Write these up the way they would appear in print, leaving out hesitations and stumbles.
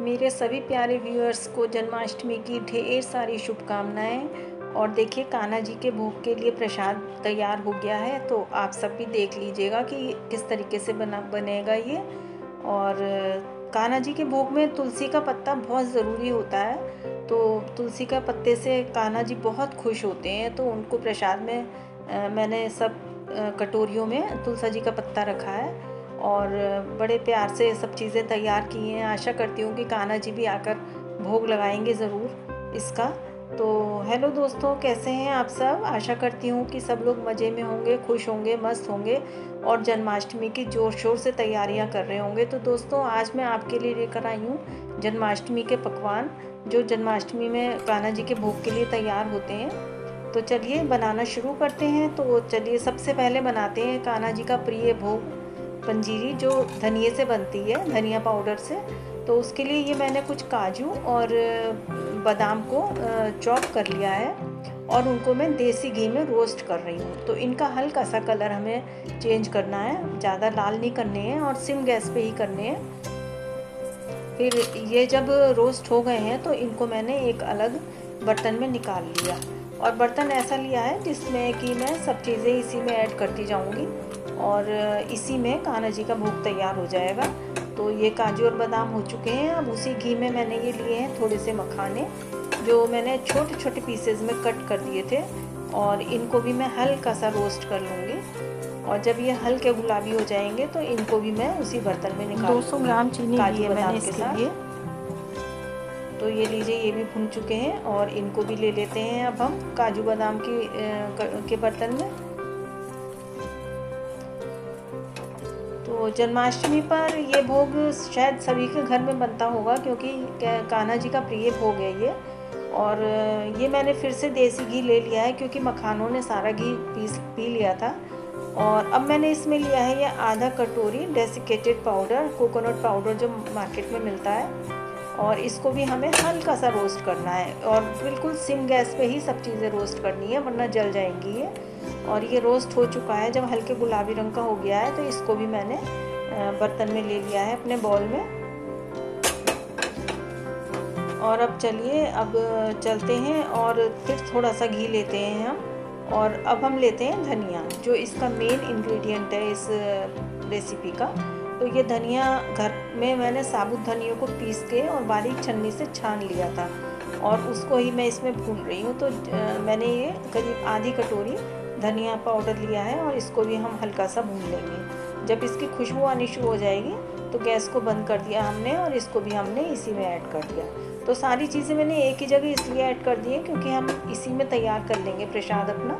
मेरे सभी प्यारे व्यूअर्स को जन्माष्टमी की ढेर सारी शुभकामनाएं। और देखिए कान्हा जी के भोग के लिए प्रसाद तैयार हो गया है, तो आप सब भी देख लीजिएगा कि किस तरीके से बनेगा ये। और कान्हा जी के भोग में तुलसी का पत्ता बहुत ज़रूरी होता है, तो तुलसी का पत्ते से कान्हा जी बहुत खुश होते हैं। तो उनको प्रसाद में मैंने सब कटोरियों में तुलसी जी का पत्ता रखा है और बड़े प्यार से सब चीज़ें तैयार की हैं। आशा करती हूँ कि कान्हा जी भी आकर भोग लगाएंगे ज़रूर इसका। तो हेलो दोस्तों, कैसे हैं आप सब? आशा करती हूँ कि सब लोग मज़े में होंगे, खुश होंगे, मस्त होंगे और जन्माष्टमी की ज़ोर शोर से तैयारियाँ कर रहे होंगे। तो दोस्तों, आज मैं आपके लिए लेकर आई हूँ जन्माष्टमी के पकवान जो जन्माष्टमी में कान्हा जी के भोग के लिए तैयार होते हैं। तो चलिए बनाना शुरू करते हैं। तो चलिए सबसे पहले बनाते हैं कान्हा जी का प्रिय भोग पंजीरी, जो धनिए से बनती है, धनिया पाउडर से। तो उसके लिए ये मैंने कुछ काजू और बादाम को चॉप कर लिया है और उनको मैं देसी घी में रोस्ट कर रही हूँ। तो इनका हल्का सा कलर हमें चेंज करना है, ज़्यादा लाल नहीं करने हैं और सिम गैस पे ही करने हैं। फिर ये जब रोस्ट हो गए हैं तो इनको मैंने एक अलग बर्तन में निकाल लिया। और बर्तन ऐसा लिया है जिसमें कि मैं सब चीज़ें इसी में ऐड करती जाऊंगी और इसी में कान्हा जी का भोग तैयार हो जाएगा। तो ये काजू और बादाम हो चुके हैं। अब उसी घी में मैंने ये लिए हैं थोड़े से मखाने, जो मैंने छोटे छोटे पीसेज में कट कर दिए थे, और इनको भी मैं हल्का सा रोस्ट कर लूँगी। और जब ये हल्के गुलाबी हो जाएंगे तो इनको भी मैं उसी बर्तन में निकाल 200 ग्राम चीनी काजू मैंने बादाम के साथ। तो ये लीजिए, ये भी भुन चुके हैं और इनको भी ले लेते हैं अब हम काजू बादाम के बर्तन में। तो जन्माष्टमी पर ये भोग शायद सभी के घर में बनता होगा, क्योंकि कान्हा जी का प्रिय भोग है ये। और ये मैंने फिर से देसी घी ले लिया है क्योंकि मखानों ने सारा घी पी लिया था। और अब मैंने इसमें लिया है ये आधा कटोरी डेसिकेटेड पाउडर, कोकोनट पाउडर जो मार्केट में मिलता है। और इसको भी हमें हल्का सा रोस्ट करना है और बिल्कुल सिम गैस पे ही सब चीज़ें रोस्ट करनी है, वरना जल जाएंगी ये। और ये रोस्ट हो चुका है, जब हल्के गुलाबी रंग का हो गया है तो इसको भी मैंने बर्तन में ले लिया है अपने बाउल में। और अब चलिए, अब चलते हैं और फिर थोड़ा सा घी लेते हैं हम। और अब हम लेते हैं धनिया, जो इसका मेन इंग्रेडिएंट है इस रेसिपी का। तो ये धनिया घर में मैंने साबुत धनिया को पीस के और बारीक छन्नी से छान लिया था और उसको ही मैं इसमें भून रही हूँ। तो मैंने ये करीब आधी कटोरी धनिया पाउडर लिया है और इसको भी हम हल्का सा भून लेंगे। जब इसकी खुशबू आनी शुरू हो जाएगी तो गैस को बंद कर दिया हमने और इसको भी हमने इसी में ऐड कर दिया। तो सारी चीज़ें मैंने एक ही जगह इसलिए ऐड कर दी है क्योंकि हम इसी में तैयार कर लेंगे प्रसाद अपना।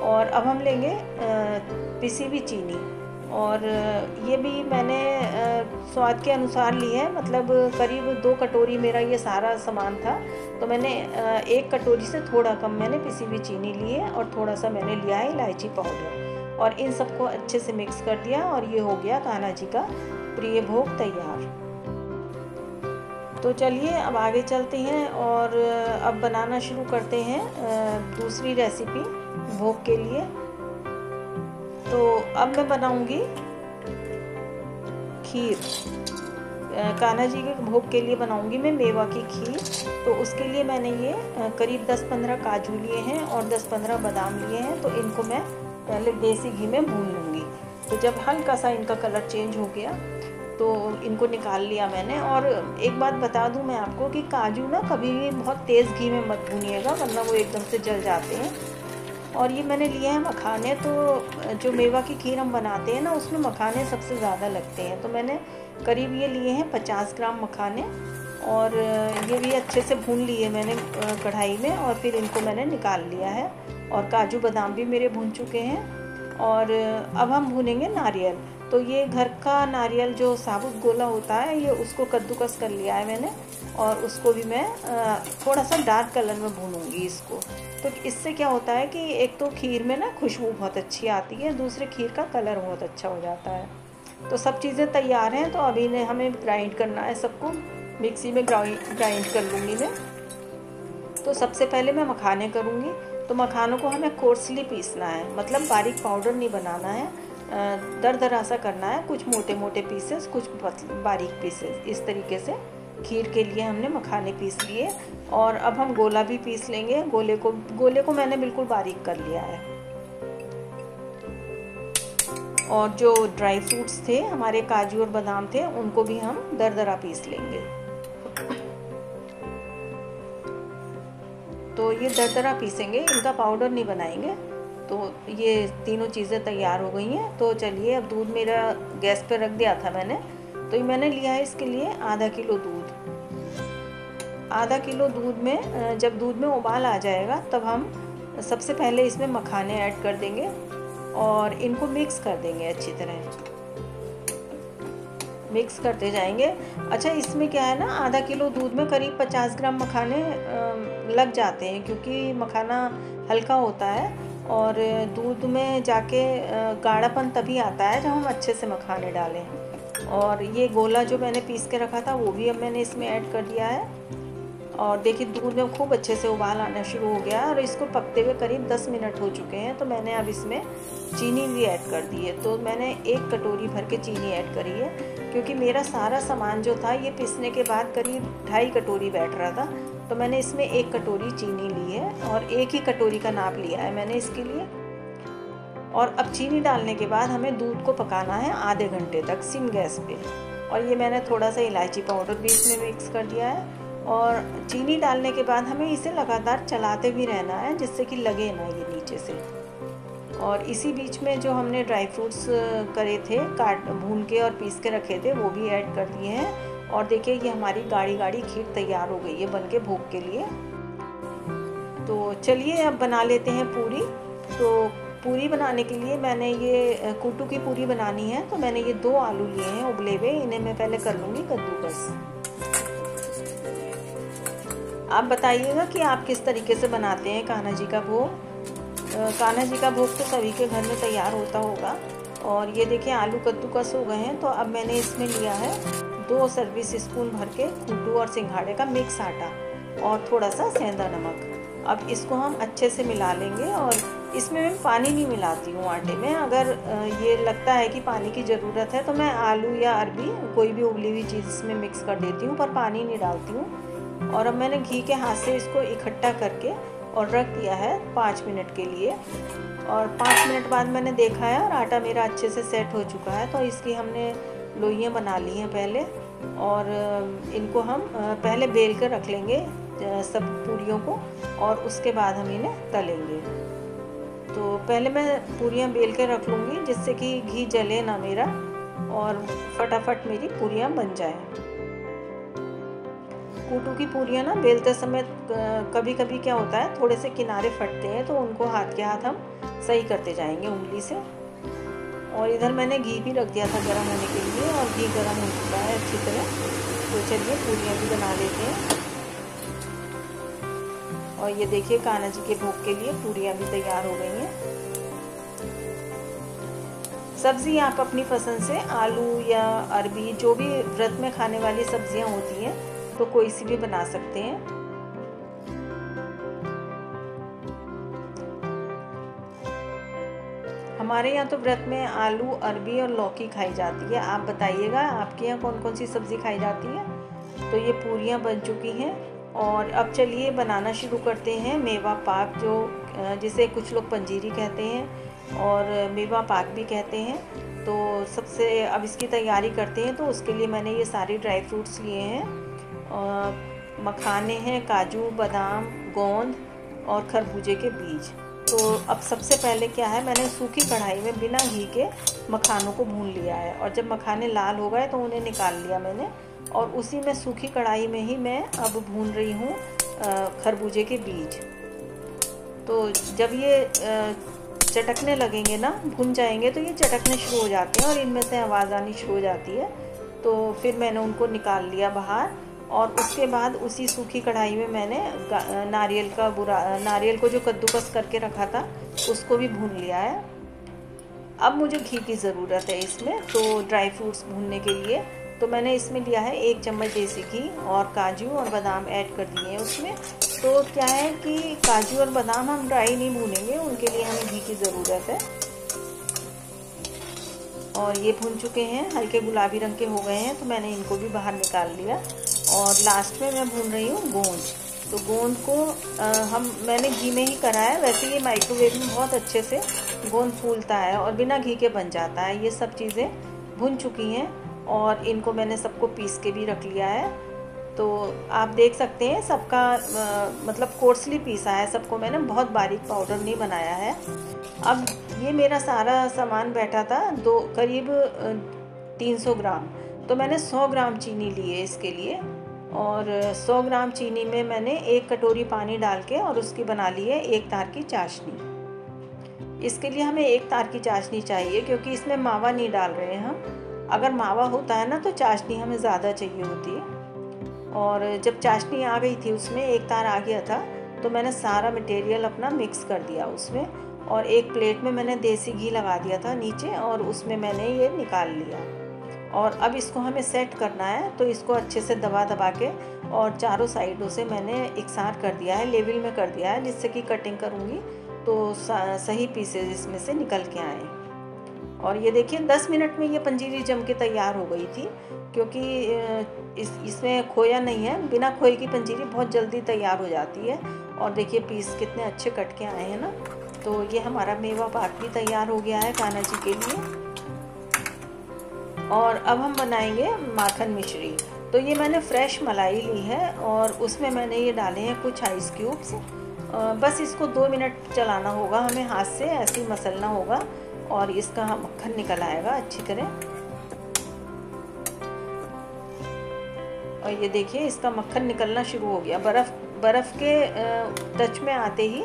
और अब हम लेंगे पिसी हुई चीनी, और ये भी मैंने स्वाद के अनुसार ली है, मतलब करीब 2 कटोरी मेरा ये सारा सामान था। तो मैंने 1 कटोरी से थोड़ा कम मैंने पिसी हुई चीनी ली है और थोड़ा सा मैंने लिया है इलायची पाउडर, और इन सबको अच्छे से मिक्स कर दिया और ये हो गया कान्हा जी का प्रिय भोग तैयार। तो चलिए अब आगे चलते हैं और अब बनाना शुरू करते हैं दूसरी रेसिपी भोग के लिए। तो अब मैं बनाऊंगी खीर। कान्हा जी के भोग के लिए बनाऊंगी मैं मेवा की खीर। तो उसके लिए मैंने ये करीब 10-15 काजू लिए हैं और 10-15 बादाम लिए हैं। तो इनको मैं पहले देसी घी में भून लूँगी। तो जब हल्का सा इनका कलर चेंज हो गया तो इनको निकाल लिया मैंने। और एक बात बता दूं मैं आपको कि काजू ना कभी भी बहुत तेज़ घी में मत भूनिएगा, वरना वो एकदम से जल जाते हैं। और ये मैंने लिए हैं मखाने। तो जो मेवा की खीर हम बनाते हैं ना, उसमें मखाने सबसे ज़्यादा लगते हैं। तो मैंने करीब ये लिए हैं 50 ग्राम मखाने, और ये भी अच्छे से भून लिए मैंने कढ़ाई में, और फिर इनको मैंने निकाल लिया है। और काजू बादाम भी मेरे भून चुके हैं। और अब हम भूनेंगे नारियल। तो ये घर का नारियल जो साबुत गोला होता है, ये उसको कद्दूकस कर लिया है मैंने, और उसको भी मैं थोड़ा सा डार्क कलर में भूनूंगी इसको। तो इससे क्या होता है कि एक तो खीर में ना खुशबू बहुत अच्छी आती है, दूसरे खीर का कलर बहुत अच्छा हो जाता है। तो सब चीज़ें तैयार हैं। तो अभी ने हमें ग्राइंड करना है सबको, मिक्सी में ग्राइंड कर लूँगी मैं। तो सबसे पहले मैं मखाने करूँगी। तो मखानों को हमें कोर्सली पीसना है, मतलब बारीक पाउडर नहीं बनाना है, दरदरा सा करना है। कुछ मोटे मोटे पीसेस, कुछ बारीक पीसेस, इस तरीके से खीर के लिए हमने मखाने पीस लिए। और अब हम गोला भी पीस लेंगे। गोले को मैंने बिल्कुल बारीक कर लिया है। और जो ड्राई फ्रूट्स थे हमारे, काजू और बादाम थे, उनको भी हम दरदरा पीस लेंगे। तो ये दरदरा पीसेंगे, इनका पाउडर नहीं बनाएंगे। तो ये तीनों चीज़ें तैयार हो गई हैं। तो चलिए, अब दूध मेरा गैस पर रख दिया था मैंने, तो ये मैंने लिया है इसके लिए आधा किलो दूध। आधा किलो दूध में जब दूध में उबाल आ जाएगा तब हम सबसे पहले इसमें मखाने ऐड कर देंगे और इनको मिक्स कर देंगे अच्छी तरह। मिक्स करते जाएंगे। अच्छा, इसमें क्या है ना, आधा किलो दूध में करीब 50 ग्राम मखाने लग जाते हैं, क्योंकि मखाना हल्का होता है और दूध में जाके गाढ़ापन तभी आता है जब हम अच्छे से मखाने डालें। और ये गोला जो मैंने पीस के रखा था वो भी अब मैंने इसमें ऐड कर दिया है। और देखिए, दूध में खूब अच्छे से उबाल आना शुरू हो गया और इसको पकते हुए करीब 10 मिनट हो चुके हैं। तो मैंने अब इसमें चीनी भी ऐड कर दी है। तो मैंने 1 कटोरी भर के चीनी ऐड करी है, क्योंकि मेरा सारा सामान जो था ये पीसने के बाद करीब 2.5 कटोरी बैठ रहा था। तो मैंने इसमें 1 कटोरी चीनी ली है और 1 ही कटोरी का नाप लिया है मैंने इसके लिए। और अब चीनी डालने के बाद हमें दूध को पकाना है आधे घंटे तक सिम गैस पे। और ये मैंने थोड़ा सा इलायची पाउडर भी इसमें मिक्स कर दिया है। और चीनी डालने के बाद हमें इसे लगातार चलाते भी रहना है, जिससे कि लगे ना ये नीचे से। और इसी बीच में जो हमने ड्राई फ्रूट्स करे थे, भून के और पीस के रखे थे, वो भी ऐड कर दिए हैं। और देखिए, ये हमारी गाढ़ी गाढ़ी खीर तैयार हो गई है बनके भोग के लिए। तो चलिए, अब बना लेते हैं पूरी। तो पूरी बनाने के लिए मैंने ये कुट्टू की पूरी बनानी है। तो मैंने ये 2 आलू लिए हैं उबले हुए, इन्हें मैं पहले कर लूँगी कद्दूकस। आप बताइएगा कि आप किस तरीके से बनाते हैं कान्हा जी का भोग। कान्हा जी का भोग तो सभी के घर में तैयार होता होगा। और ये देखिए, आलू कद्दूकस हो गए हैं। तो अब मैंने इसमें लिया है 2 सर्विस स्पून भर के कुट्टू और सिंघाड़े का मिक्स आटा और थोड़ा सा सेंधा नमक। अब इसको हम अच्छे से मिला लेंगे। और इसमें मैं पानी नहीं मिलाती हूँ आटे में। अगर ये लगता है कि पानी की ज़रूरत है तो मैं आलू या अरबी कोई भी उबली हुई चीज़ इसमें मिक्स कर देती हूँ, पर पानी नहीं डालती हूँ। और अब मैंने घी के हाथ से इसको इकट्ठा करके और रख दिया है 5 मिनट के लिए। और 5 मिनट बाद मैंने देखा है और आटा मेरा अच्छे से सेट हो चुका है। तो इसकी हमने लोइयाँ बना ली हैं पहले। और इनको हम पहले बेल कर रख लेंगे सब पूरियों को, और उसके बाद हम इन्हें तलेंगे। तो पहले मैं पूरियाँ बेल कर रख लूँगी, जिससे कि घी जले ना मेरा और फटाफट मेरी पूरियाँ बन जाएं। कुट्टू की पूरियाँ ना बेलते समय कभी कभी क्या होता है, थोड़े से किनारे फटते हैं, तो उनको हाथ के हाथ हम सही करते जाएंगे उंगली से। और इधर मैंने घी भी रख दिया था गर्म होने के लिए, और घी गर्म हो चुका है अच्छी तरह। तो चलिए, पूरियाँ भी बना लेते हैं। और ये देखिए, कान्हा जी के भोग के लिए पूरियाँ भी तैयार हो गई हैं। सब्ज़ी आप अपनी पसंद से, आलू या अरबी, जो भी व्रत में खाने वाली सब्जियां होती हैं, तो कोई सी भी बना सकते हैं। हमारे यहाँ तो व्रत में आलू, अरबी और लौकी खाई जाती है। आप बताइएगा आपके यहाँ कौन कौन सी सब्ज़ी खाई जाती है। तो ये पूरियाँ बन चुकी हैं। और अब चलिए बनाना शुरू करते हैं मेवा पाक, जो जिसे कुछ लोग पंजीरी कहते हैं और मेवा पाक भी कहते हैं। तो सबसे अब इसकी तैयारी करते हैं। तो उसके लिए मैंने ये सारे ड्राई फ्रूट्स लिए हैं। मखाने हैं, काजू, बादाम, गोंद और खरबूजे के बीज। तो अब सबसे पहले क्या है, मैंने सूखी कढ़ाई में बिना घी के मखानों को भून लिया है। और जब मखाने लाल हो गए तो उन्हें निकाल लिया मैंने। और उसी में सूखी कढ़ाई में ही मैं अब भून रही हूँ खरबूजे के बीज। तो जब ये चटकने लगेंगे ना, भुन जाएंगे, तो ये चटकने शुरू हो जाते हैं और इनमें से आवाज़ आनी शुरू हो जाती है। तो फिर मैंने उनको निकाल लिया बाहर। और उसके बाद उसी सूखी कढ़ाई में मैंने नारियल को जो कद्दूकस करके रखा था उसको भी भून लिया है। अब मुझे घी की ज़रूरत है इसमें, तो ड्राई फ्रूट्स भूनने के लिए। तो मैंने इसमें लिया है 1 चम्मच देसी घी और काजू और बादाम ऐड कर दिए हैं उसमें। तो क्या है कि काजू और बादाम हम ड्राई नहीं भूनेंगे, उनके लिए हमें घी की ज़रूरत है। और ये भून चुके हैं, हल्के गुलाबी रंग के हो गए हैं, तो मैंने इनको भी बाहर निकाल लिया। और लास्ट में मैं भून रही हूँ गोंद। तो गोंद को मैंने घी में ही करा है। वैसे ये माइक्रोवेव में बहुत अच्छे से गोंद फूलता है और बिना घी के बन जाता है। ये सब चीज़ें भुन चुकी हैं और इनको मैंने सबको पीस के भी रख लिया है। तो आप देख सकते हैं सबका मतलब कोर्सली पीसा है सबको मैंने, बहुत बारीक पाउडर नहीं बनाया है। अब ये मेरा सारा सामान बैठा था करीब 300 ग्राम। तो मैंने 100 ग्राम चीनी ली है इसके लिए, और 100 ग्राम चीनी में मैंने 1 कटोरी पानी डाल के और उसकी बना ली है 1 तार की चाशनी। इसके लिए हमें 1 तार की चाशनी चाहिए क्योंकि इसमें मावा नहीं डाल रहे हैं हम। अगर मावा होता है ना तो चाशनी हमें ज़्यादा चाहिए होती है। और जब चाशनी आ गई थी उसमें 1 तार आ गया था तो मैंने सारा मटेरियल अपना मिक्स कर दिया उसमें, और एक प्लेट में मैंने देसी घी लगा दिया था नीचे और उसमें मैंने ये निकाल लिया। और अब इसको हमें सेट करना है, तो इसको अच्छे से दबा दबा के और चारों साइडों से मैंने एकसार कर दिया है, लेवल में कर दिया है, जिससे कि कटिंग करूँगी तो सही पीसेज इसमें से निकल के आए। और ये देखिए 10 मिनट में ये पंजीरी जम के तैयार हो गई थी, क्योंकि इसमें खोया नहीं है। बिना खोए की पंजीरी बहुत जल्दी तैयार हो जाती है। और देखिए पीस कितने अच्छे कट के आए हैं ना। तो ये हमारा मेवा पाक भी तैयार हो गया है कान्हा जी के लिए। और अब हम बनाएंगे माखन मिश्री। तो ये मैंने फ्रेश मलाई ली है और उसमें मैंने ये डाले हैं कुछ आइस क्यूब्स। बस इसको 2 मिनट चलाना होगा, हमें हाथ से ऐसे ही मसलना होगा और इसका मक्खन निकल आएगा अच्छी तरह। और ये देखिए इसका मक्खन निकलना शुरू हो गया। बर्फ़ के टच में आते ही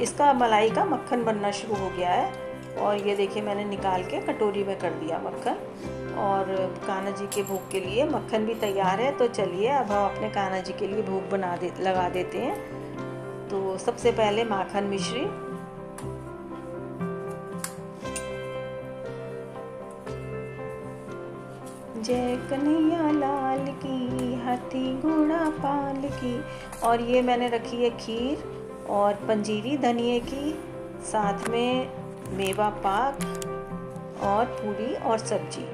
इसका मलाई का मक्खन बनना शुरू हो गया है। और ये देखिए मैंने निकाल के कटोरी में कर दिया मक्खन। और कान्हा जी के भोग के लिए मक्खन भी तैयार है। तो चलिए अब हम अपने कान्हा जी के लिए भोग लगा देते हैं। तो सबसे पहले माखन मिश्री, जय कन्हैया लाल की, हाथी घोड़ा पाल की। और ये मैंने रखी है खीर और पंजीरी धनिए की, साथ में मेवा पाक और पूरी और सब्जी।